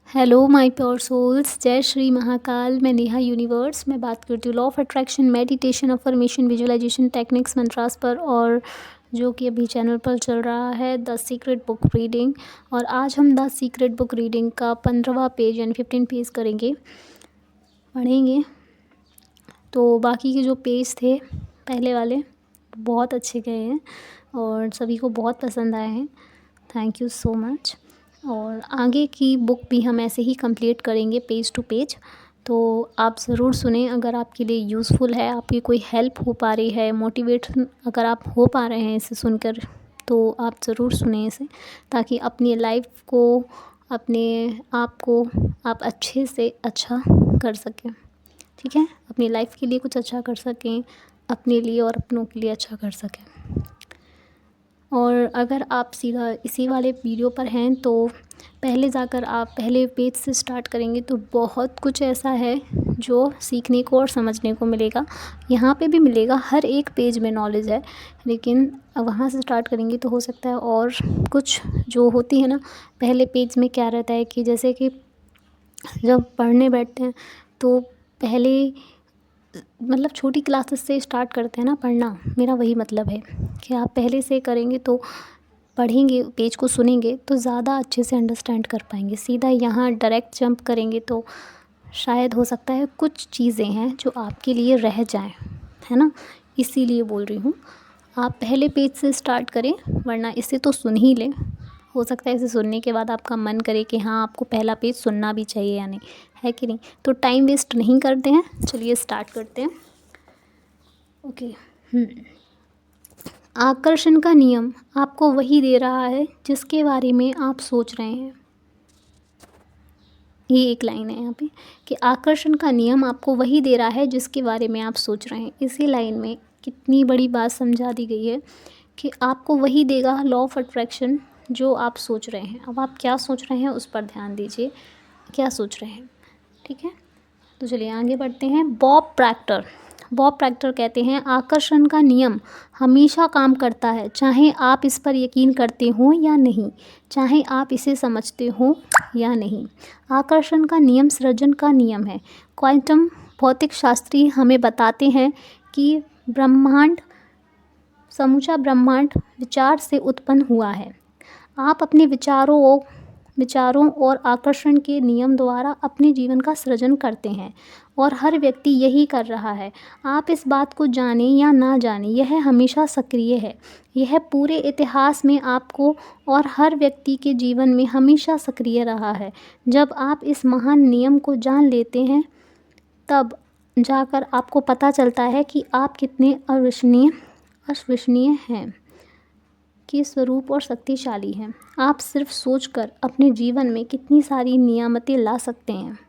Hello my pure souls, जय श्री महाकाल। मैं Neha universe में बात करती हूँ law of attraction, meditation, affirmation, visualisation techniques, mantras पर, और जो कि अभी चैनल पर चल रहा है द सीक्रेट बुक रीडिंग। और आज हम द सीक्रेट बुक रीडिंग का 15वां पेज यानी 15 पेज पढ़ेंगे। तो बाकी के जो पेज थे पहले वाले बहुत अच्छे गए हैं और सभी को बहुत पसंद आए हैं। Thank you so much. और आगे की बुक भी हम ऐसे ही कंप्लीट करेंगे पेज टू पेज, तो आप ज़रूर सुने। अगर आपके लिए यूज़फुल है, आपकी कोई हेल्प हो पा रही है, मोटिवेशन अगर आप हो पा रहे हैं इसे सुनकर, तो आप ज़रूर सुने इसे, ताकि अपनी लाइफ को, अपने आप को आप अच्छे से अच्छा कर सकें। ठीक है, अपनी लाइफ के लिए कुछ अच्छा कर सकें, अपने लिए और अपनों के लिए अच्छा कर सकें। और अगर आप सीधा इसी वाले वीडियो पर हैं तो पहले जाकर आप पहले पेज से स्टार्ट करेंगे तो बहुत कुछ ऐसा है जो सीखने को और समझने को मिलेगा। यहाँ पे भी मिलेगा, हर एक पेज में नॉलेज है, लेकिन वहाँ से स्टार्ट करेंगे तो हो सकता है और कुछ जो होती है ना, पहले पेज में क्या रहता है कि जैसे कि जब पढ़ने बैठते हैं तो पहले मतलब छोटी क्लासेस से स्टार्ट करते हैं ना पढ़ना, मेरा वही मतलब है कि आप पहले से करेंगे तो पढ़ेंगे, पेज को सुनेंगे तो ज़्यादा अच्छे से अंडरस्टैंड कर पाएंगे। सीधा यहाँ डायरेक्ट जंप करेंगे तो शायद हो सकता है कुछ चीज़ें हैं जो आपके लिए रह जाएं, है ना। इसीलिए बोल रही हूँ आप पहले पेज से स्टार्ट करें, वरना इसे तो सुन ही लें। हो सकता है इसे सुनने के बाद आपका मन करे कि हाँ, आपको पहला पेज सुनना भी चाहिए या नहीं, है कि नहीं। तो टाइम वेस्ट नहीं करते हैं, चलिए स्टार्ट करते हैं। ओके। आकर्षण का नियम आपको वही दे रहा है जिसके बारे में आप सोच रहे हैं। ये एक लाइन है यहाँ पे कि आकर्षण का नियम आपको वही दे रहा है जिसके बारे में आप सोच रहे हैं। इसी लाइन में कितनी बड़ी बात समझा दी गई है कि आपको वही देगा लॉ ऑफ अट्रैक्शन जो आप सोच रहे हैं। अब आप क्या सोच रहे हैं उस पर ध्यान दीजिए, क्या सोच रहे हैं। ठीक है, तो चलिए आगे बढ़ते हैं। बॉब प्रैक्टर कहते हैं आकर्षण का नियम हमेशा काम करता है, चाहे आप इस पर यकीन करते हो या नहीं, चाहे आप इसे समझते हो या नहीं। आकर्षण का नियम सृजन का नियम है। क्वांटम भौतिक शास्त्री हमें बताते हैं कि समूचा ब्रह्मांड विचार से उत्पन्न हुआ है। आप अपने विचारों और आकर्षण के नियम द्वारा अपने जीवन का सृजन करते हैं, और हर व्यक्ति यही कर रहा है। आप इस बात को जाने या ना जाने, यह हमेशा सक्रिय है। यह पूरे इतिहास में आपको और हर व्यक्ति के जीवन में हमेशा सक्रिय रहा है। जब आप इस महान नियम को जान लेते हैं, तब जाकर आपको पता चलता है कि आप कितने अविश्वसनीय हैं, के स्वरूप और शक्तिशाली हैं। आप सिर्फ सोचकर अपने जीवन में कितनी सारी नियामतें ला सकते हैं।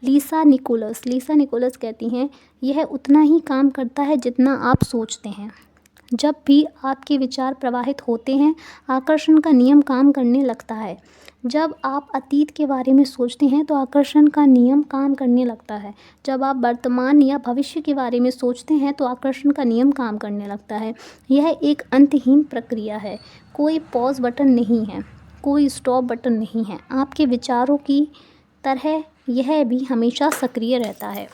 लीसा निकोलस कहती हैं, यह उतना ही काम करता है जितना आप सोचते हैं। जब भी आपके विचार प्रवाहित होते हैं, आकर्षण का नियम काम करने लगता है। जब आप अतीत के बारे में सोचते हैं तो आकर्षण का नियम काम करने लगता है। जब आप वर्तमान या भविष्य के बारे में सोचते हैं तो आकर्षण का नियम काम करने लगता है। यह एक अंतहीन प्रक्रिया है। कोई पॉज बटन नहीं है, कोई स्टॉप बटन नहीं है। आपके विचारों की तरह यह भी हमेशा सक्रिय रहता है,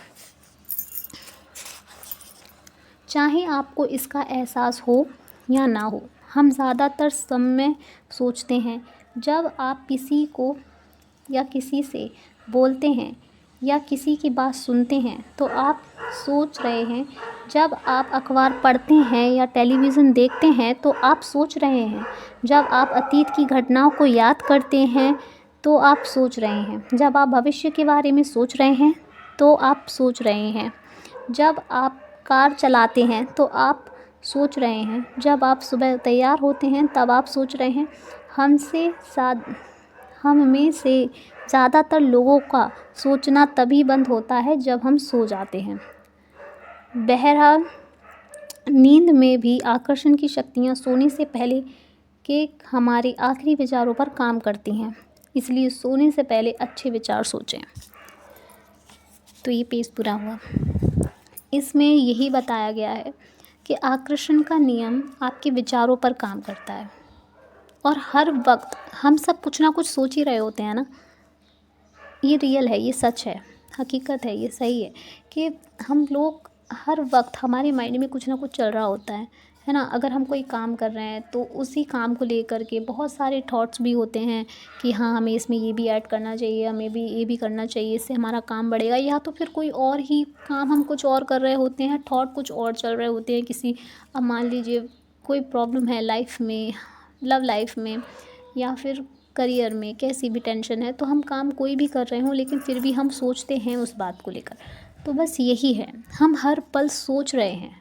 चाहे आपको इसका एहसास हो या ना हो। हम ज़्यादातर समय सोचते हैं। जब आप किसी को या किसी से बोलते हैं या किसी की बात सुनते हैं तो आप सोच रहे हैं। जब आप अखबार पढ़ते हैं या टेलीविज़न देखते हैं तो आप सोच रहे हैं। जब आप अतीत की घटनाओं को याद करते हैं तो आप सोच रहे हैं। जब आप भविष्य के बारे में सोच रहे हैं तो आप सोच रहे हैं। जब आप कार चलाते हैं तो आप सोच रहे हैं। जब आप सुबह तैयार होते हैं तब आप सोच रहे हैं। हम में से ज़्यादातर लोगों का सोचना तभी बंद होता है जब हम सो जाते हैं। बहरहाल, नींद में भी आकर्षण की शक्तियाँ सोने से पहले के हमारे आखिरी विचारों पर काम करती हैं। इसलिए सोने से पहले अच्छे विचार सोचें। तो ये पेज पूरा हुआ। इसमें यही बताया गया है कि आकर्षण का नियम आपके विचारों पर काम करता है, और हर वक्त हम सब कुछ ना कुछ सोच ही रहे होते हैं ना। ये रियल है, ये सच है, हकीकत है, ये सही है कि हम लोग हर वक्त हमारे माइंड में कुछ ना कुछ चल रहा होता है ना। अगर हम कोई काम कर रहे हैं तो उसी काम को लेकर के बहुत सारे थॉट्स भी होते हैं कि हाँ हमें इसमें ये भी ऐड करना चाहिए, हमें भी ये भी करना चाहिए, इससे हमारा काम बढ़ेगा। या तो फिर कोई और ही काम हम कुछ और कर रहे होते हैं, थॉट कुछ और चल रहे होते हैं किसी, अब मान लीजिए कोई प्रॉब्लम है लाइफ में, लव लाइफ में, या फिर करियर में, कैसी भी टेंशन है, तो हम काम कोई भी कर रहे हों लेकिन फिर भी हम सोचते हैं उस बात को लेकर। तो बस यही है, हम हर पल सोच रहे हैं,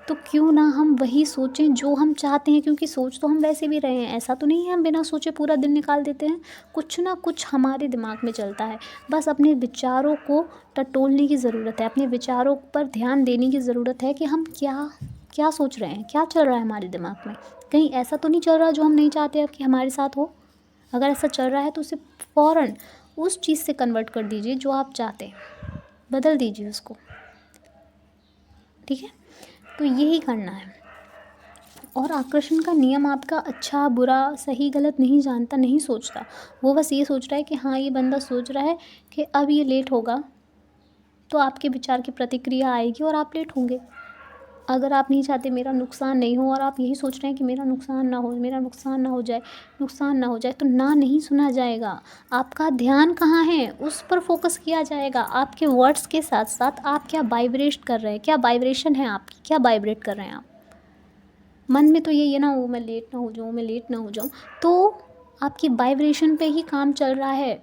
तो क्यों ना हम वही सोचें जो हम चाहते हैं, क्योंकि सोच तो हम वैसे भी रहे हैं, ऐसा तो नहीं है हम बिना सोचे पूरा दिन निकाल देते हैं। कुछ ना कुछ हमारे दिमाग में चलता है, बस अपने विचारों को टटोलने की ज़रूरत है, अपने विचारों पर ध्यान देने की ज़रूरत है कि हम क्या क्या सोच रहे हैं, क्या चल रहा है हमारे दिमाग में। कहीं ऐसा तो नहीं चल रहा जो हम नहीं चाहते अब कि हमारे साथ हो। अगर ऐसा चल रहा है तो उसे फ़ौरन उस चीज़ से कन्वर्ट कर दीजिए जो आप चाहते हैं, बदल दीजिए उसको, ठीक है। तो यही करना है। और आकर्षण का नियम आपका अच्छा बुरा सही गलत नहीं जानता, नहीं सोचता, वो बस ये सोच रहा है कि हाँ ये बंदा सोच रहा है कि अब ये लेट होगा तो आपके विचार की प्रतिक्रिया आएगी और आप लेट होंगे। अगर आप नहीं चाहते मेरा नुकसान नहीं हो और आप यही सोच रहे हैं कि मेरा नुकसान ना हो, मेरा नुकसान ना हो जाए, नुकसान ना हो जाए, तो ना नहीं सुना जाएगा। आपका ध्यान कहाँ है, उस पर फोकस किया जाएगा। आपके वर्ड्स के साथ साथ आप क्या वाइब्रेट कर रहे हैं, क्या वाइब्रेशन है आपकी, क्या वाइब्रेट कर रहे हैं आप। मन में तो यही है ना, वो मैं लेट ना हो जाऊँ, मैं लेट ना हो जाऊँ, तो आपकी वाइब्रेशन पे ही काम चल रहा है।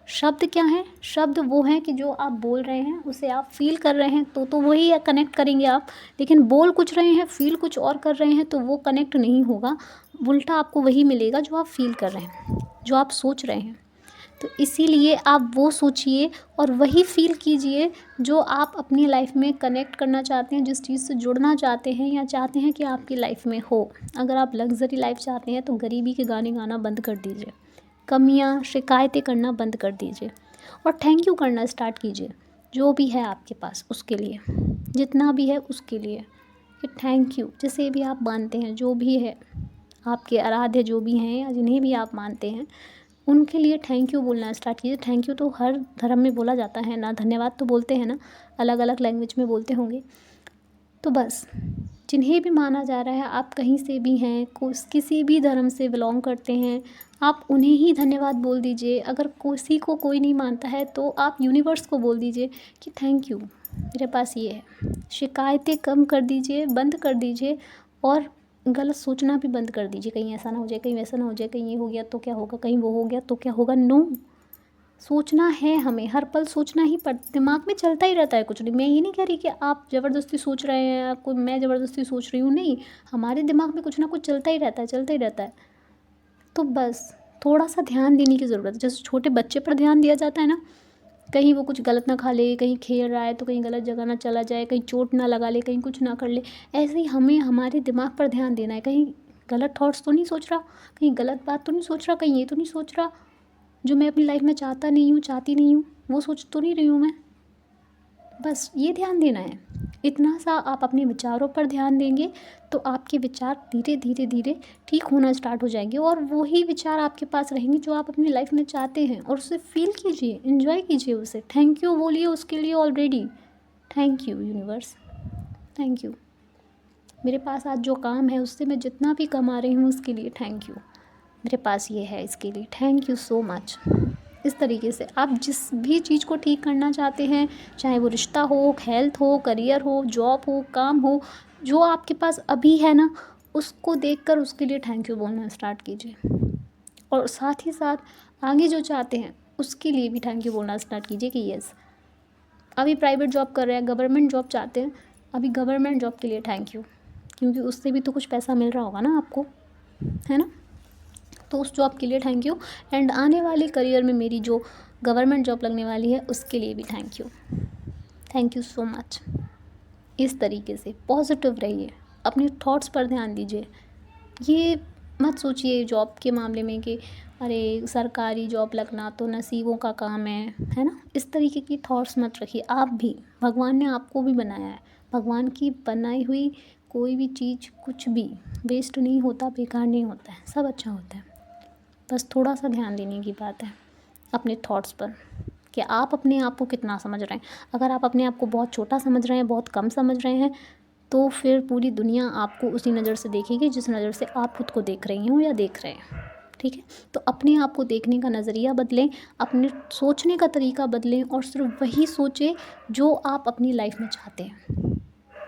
शब्द क्या हैं, शब्द वो हैं कि जो आप बोल रहे हैं उसे आप फ़ील कर रहे हैं, तो वही कनेक्ट करेंगे आप। लेकिन बोल कुछ रहे हैं, फ़ील कुछ और कर रहे हैं, तो वो कनेक्ट नहीं होगा। उल्टा आपको वही मिलेगा जो आप फ़ील कर रहे हैं, जो आप सोच रहे हैं। तो इसीलिए आप वो सोचिए और वही फ़ील कीजिए जो आप अपनी लाइफ में कनेक्ट करना चाहते हैं, जिस चीज़ से जुड़ना चाहते हैं या चाहते हैं कि आपकी लाइफ में हो। अगर आप लग्ज़री लाइफ चाहते हैं तो गरीबी के गाने गाना बंद कर दीजिए, कमियाँ शिकायतें करना बंद कर दीजिए और थैंक यू करना स्टार्ट कीजिए जो भी है आपके पास उसके लिए, जितना भी है उसके लिए, कि थैंक यू। जिसे भी आप मानते हैं, जो भी है आपके आराध्य जो भी हैं या जिन्हें भी आप मानते हैं, उनके लिए थैंक यू बोलना स्टार्ट कीजिए। थैंक यू तो हर धर्म में बोला जाता है ना, धन्यवाद तो बोलते हैं ना, अलग अलग लैंग्वेज में बोलते होंगे। तो बस जिन्हें भी माना जा रहा है, आप कहीं से भी हैं, किसी भी धर्म से बिलोंग करते हैं, आप उन्हें ही धन्यवाद बोल दीजिए। अगर किसी को कोई नहीं मानता है तो आप यूनिवर्स को बोल दीजिए कि थैंक यू, मेरे पास ये है। शिकायतें कम कर दीजिए, बंद कर दीजिए और गलत सोचना भी बंद कर दीजिए। कहीं ऐसा ना हो जाए, कहीं वैसा ना हो जाए, कहीं ये हो गया तो क्या होगा, कहीं वो हो गया तो क्या होगा। नो, सोचना है हमें, हर पल सोचना ही दिमाग में चलता ही रहता है कुछ नहीं। मैं ये नहीं कह रही कि आप ज़बरदस्ती सोच रहे हैं, आपको मैं ज़बरदस्ती सोच रही हूँ, नहीं। हमारे दिमाग में कुछ ना कुछ चलता ही रहता है, चलता ही रहता है। तो बस थोड़ा सा ध्यान देने की ज़रूरत है। जैसे छोटे बच्चे पर ध्यान दिया जाता है ना, कहीं वो कुछ गलत ना खा ले, कहीं खेल रहा है तो कहीं गलत जगह ना चला जाए, कहीं चोट ना लगा ले, कहीं कुछ ना कर ले। ऐसे ही हमें हमारे दिमाग पर ध्यान देना है, कहीं गलत थॉट्स तो नहीं सोच रहा, कहीं गलत बात तो नहीं सोच रहा, कहीं ये तो नहीं सोच रहा जो मैं अपनी लाइफ में चाहता नहीं हूँ, चाहती नहीं हूँ, वो सोच तो नहीं रही हूँ मैं। बस ये ध्यान देना है। इतना सा आप अपने विचारों पर ध्यान देंगे तो आपके विचार धीरे धीरे धीरे ठीक होना स्टार्ट हो जाएंगे और वही विचार आपके पास रहेंगे जो आप अपनी लाइफ में चाहते हैं। और उसे फील कीजिए, एंजॉय कीजिए उसे, थैंक यू बोलिए उसके लिए already. Thank you universe, thank you. मेरे पास आज जो काम है उससे मैं जितना भी कमा रही हूँ उसके लिए थैंक यू। मेरे पास ये है, इसके लिए थैंक यू सो मच। इस तरीके से आप जिस भी चीज़ को ठीक करना चाहते हैं, चाहे वो रिश्ता हो, हेल्थ हो, करियर हो, जॉब हो, काम हो, जो आपके पास अभी है ना, उसको देखकर उसके लिए थैंक यू बोलना स्टार्ट कीजिए। और साथ ही साथ आगे जो चाहते हैं उसके लिए भी थैंक यू बोलना स्टार्ट कीजिए कि यस, अभी प्राइवेट जॉब कर रहे हैं, गवर्नमेंट जॉब चाहते हैं, अभी गवर्नमेंट जॉब के लिए थैंक यू, क्योंकि उससे भी तो कुछ पैसा मिल रहा होगा ना आपको, है ना। तो उस जॉब के लिए थैंक यू। एंड आने वाले करियर में मेरी जो गवर्नमेंट जॉब लगने वाली है उसके लिए भी thank you, thank you so much. इस तरीके से पॉजिटिव रहिए, अपने थॉट्स पर ध्यान दीजिए। ये मत सोचिए जॉब के मामले में कि अरे सरकारी जॉब लगना तो नसीबों का काम है ना। इस तरीके की थॉट्स मत रखिए। आप भी, भगवान ने आपको भी बनाया है, भगवान की बनाई हुई कोई भी चीज़ कुछ भी वेस्ट नहीं होता, बेकार नहीं होता है, सब अच्छा होता है। बस थोड़ा सा ध्यान देने की बात है। अपने थॉट्स पर कि आप अपने आप को कितना समझ रहे हैं। अगर आप अपने आप को बहुत छोटा समझ रहे हैं, बहुत कम समझ रहे हैं, तो फिर पूरी दुनिया आपको उसी नज़र से देखेगी जिस नज़र से आप खुद को देख रही हो या देख रहे हैं। ठीक है, तो अपने आप को देखने का नज़रिया बदलें, अपने सोचने का तरीका बदलें और सिर्फ वही सोचें जो आप अपनी लाइफ में चाहते हैं।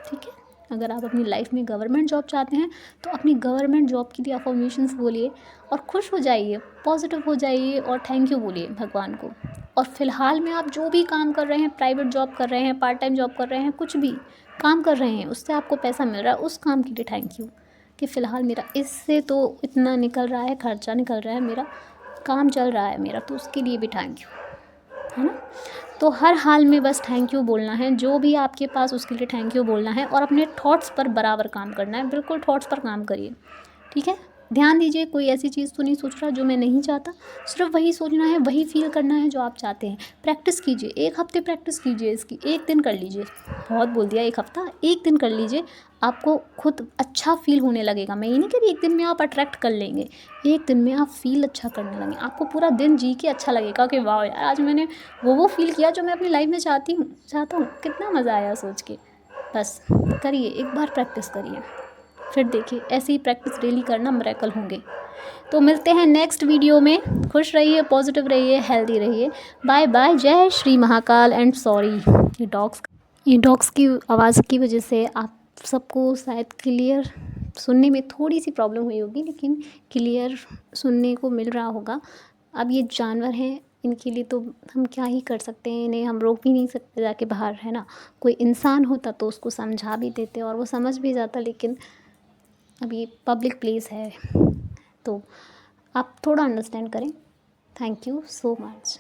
ठीक है, अगर आप अपनी लाइफ में गवर्नमेंट जॉब चाहते हैं तो अपनी गवर्नमेंट जॉब के लिए अफर्मेशंस बोलिए और खुश हो जाइए, पॉजिटिव हो जाइए और थैंक यू बोलिए भगवान को। और फ़िलहाल में आप जो भी काम कर रहे हैं, प्राइवेट जॉब कर रहे हैं, पार्ट टाइम जॉब कर रहे हैं, कुछ भी काम कर रहे हैं, उससे आपको पैसा मिल रहा है, उस काम के लिए थैंक यू कि फ़िलहाल मेरा इससे तो इतना निकल रहा है, खर्चा निकल रहा है, मेरा काम चल रहा है मेरा, तो उसके लिए भी थैंक यू, है ना। तो हर हाल में बस थैंक यू बोलना है, जो भी आपके पास उसके लिए थैंक यू बोलना है और अपने थॉट्स पर बराबर काम करना है। बिल्कुल थॉट्स पर काम करिए, ठीक है। ध्यान दीजिए कोई ऐसी चीज़ तो नहीं सोच रहा जो मैं नहीं चाहता, सिर्फ वही सोचना है, वही फील करना है जो आप चाहते हैं। प्रैक्टिस कीजिए, 1 हफ़्ते प्रैक्टिस कीजिए इसकी, 1 दिन कर लीजिए, बहुत बोल दिया 1 हफ़्ता, 1 दिन कर लीजिए, आपको खुद अच्छा फ़ील होने लगेगा। मैं ये नहीं कह रही 1 दिन में आप अट्रैक्ट कर लेंगे, 1 दिन में आप फ़ील अच्छा करने लगेंगे, आपको पूरा दिन जी के अच्छा लगेगा कि वाह यार आज मैंने वो फ़ील किया जो मैं अपनी लाइफ में चाहता हूँ, कितना मज़ा आया सोच के। बस करिए, एक बार प्रैक्टिस करिए, फिर देखिए ऐसे ही प्रैक्टिस डेली करना, मिरेकल होंगे। तो मिलते हैं नेक्स्ट वीडियो में। खुश रहिए, पॉजिटिव रहिए, हेल्दी रहिए। बाय बाय, जय श्री महाकाल एंड सॉरी ये डॉग्स की आवाज़ की वजह से आप सबको शायद क्लियर सुनने में थोड़ी सी प्रॉब्लम हुई होगी, लेकिन क्लियर सुनने को मिल रहा होगा। अब ये जानवर हैं, इनके लिए तो हम क्या ही कर सकते हैं, इन्हें हम रोक भी नहीं सकते जाके बाहर, है ना। कोई इंसान होता तो उसको समझा भी देते और वो समझ भी जाता, लेकिन अब ये पब्लिक प्लेस है तो आप थोड़ा अंडरस्टैंड करें। Thank you so much.